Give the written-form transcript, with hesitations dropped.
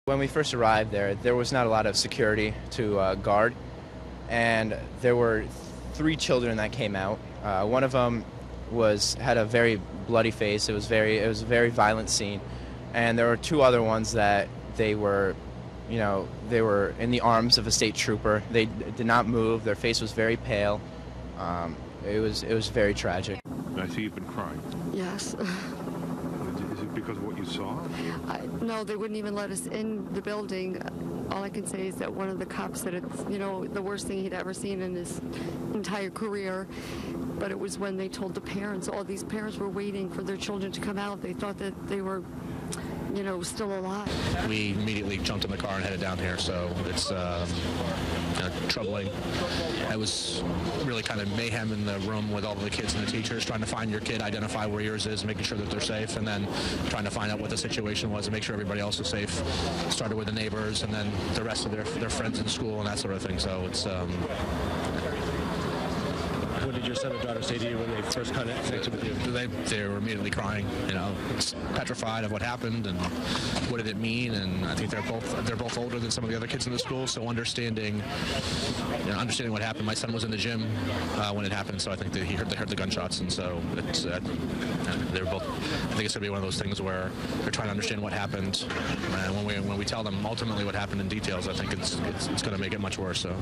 When we first arrived there was not a lot of security to guard, and there were three children that came out. One of them had a very bloody face. It was a very violent scene, and there were two other ones that they were in the arms of a state trooper. They did not move. Their face was very pale. It was very tragic. I see you've been crying. Yes. Is it because of what you saw? No, they wouldn't even let us in the building. All I can say is that one of the cops said it's, the worst thing he'd ever seen in his entire career. But it was when they told the parents, all these parents were waiting for their children to come out. They thought that they were, still alive. We immediately jumped in the car and headed down here, so it's troubling. It was really kind of mayhem in the room with all of the kids and the teachers, trying to find your kid, identify where yours is, making sure that they're safe, and then trying to find out what the situation was and make sure everybody else is safe. Started with the neighbors and then the rest of their friends in school and that sort of thing, so it's... What did your son or daughter say to you when they first connected with you? They were immediately crying, petrified of what happened and what did it mean. And I think they're both older than some of the other kids in the school, so understanding what happened. My son was in the gym when it happened, so I think they heard the gunshots, and so they were both. I think it's gonna be one of those things where they're trying to understand what happened, and when we tell them ultimately what happened in details, I think it's gonna make it much worse. So.